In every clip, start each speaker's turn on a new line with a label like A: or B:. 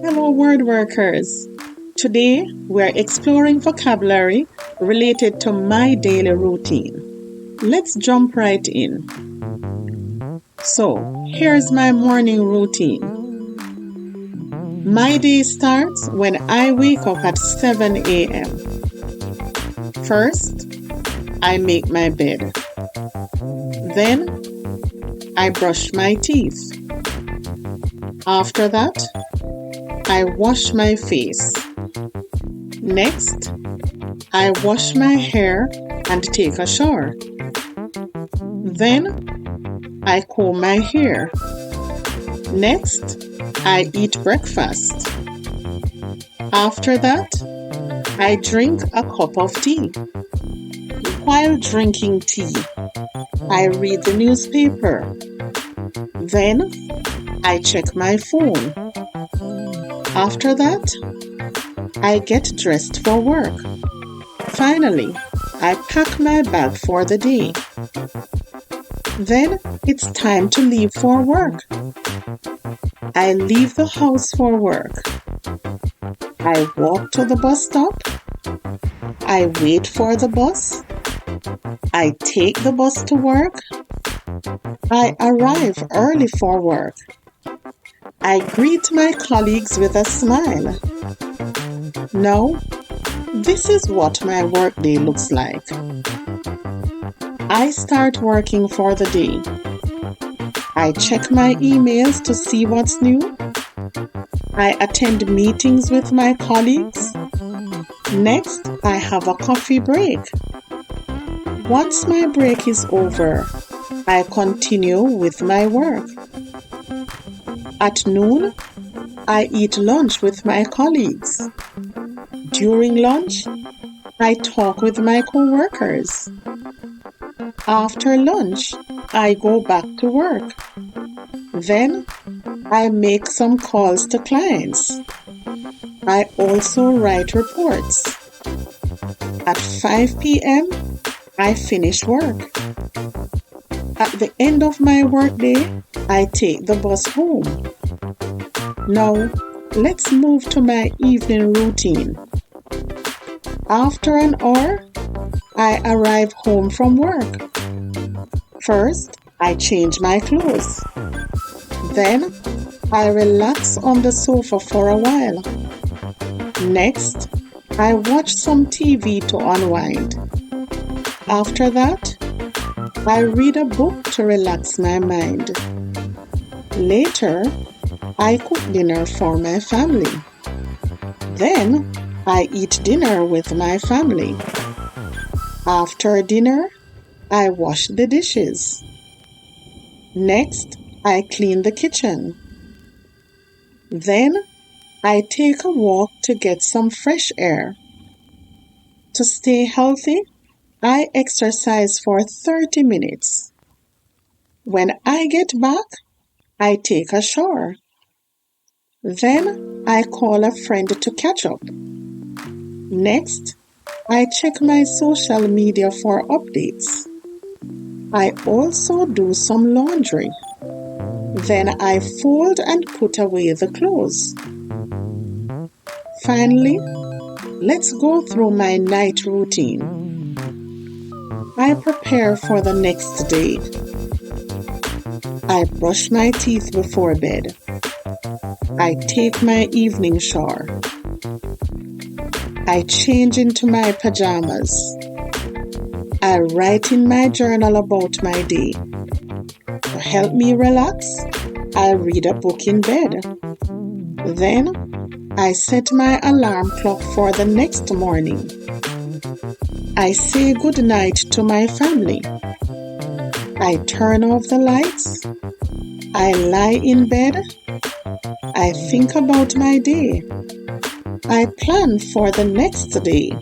A: Hello, word workers. Today, we're exploring vocabulary related to my daily routine. Let's jump right in. So, here's my morning routine. My day starts when I wake up at 7 a.m. First, I make my bed. Then, I brush my teeth. After that, I wash my face. Next, I wash my hair and take a shower. Then, I comb my hair. Next, I eat breakfast. After that, I drink a cup of tea. While drinking tea, I read the newspaper. Then, I check my phone. After that, I get dressed for work. Finally, I pack my bag for the day. Then it's time to leave for work. I leave the house for work. I walk to the bus stop. I wait for the bus. I take the bus to work. I arrive early for work. I greet my colleagues with a smile. Now, this is what my workday looks like. I start working for the day. I check my emails to see what's new. I attend meetings with my colleagues. Next, I have a coffee break. Once my break is over, I continue with my work. At noon, I eat lunch with my colleagues. During lunch, I talk with my co-workers. After lunch, I go back to work. Then, I make some calls to clients. I also write reports. At 5 p.m., I finish work. At the end of my workday, I take the bus home. Now, let's move to my evening routine. After an hour, I arrive home from work. First, I change my clothes. Then, I relax on the sofa for a while. Next, I watch some TV to unwind. After that, I read a book to relax my mind. Later, I cook dinner for my family. Then, I eat dinner with my family. After dinner, I wash the dishes. Next, I clean the kitchen. Then, I take a walk to get some fresh air. To stay healthy, I exercise for 30 minutes. When I get back, I take a shower. Then I call a friend to catch up. Next, I check my social media for updates. I also do some laundry. Then I fold and put away the clothes. Finally, let's go through my night routine. I prepare for the next day. I brush my teeth before bed. I take my evening shower. I change into my pajamas. I write in my journal about my day. To help me relax, I read a book in bed. Then, I set my alarm clock for the next morning. I say good night to my family. I turn off the lights. I lie in bed. I think about my day. I plan for the next day.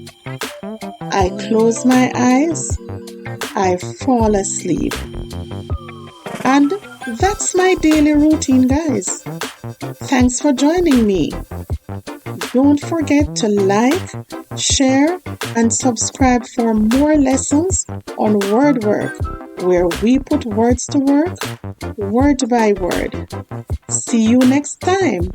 A: I close my eyes. I fall asleep. And that's my daily routine, guys. Thanks for joining me. Don't forget to like, share, and subscribe for more lessons on word work. where we put words to work, word by word. See you next time.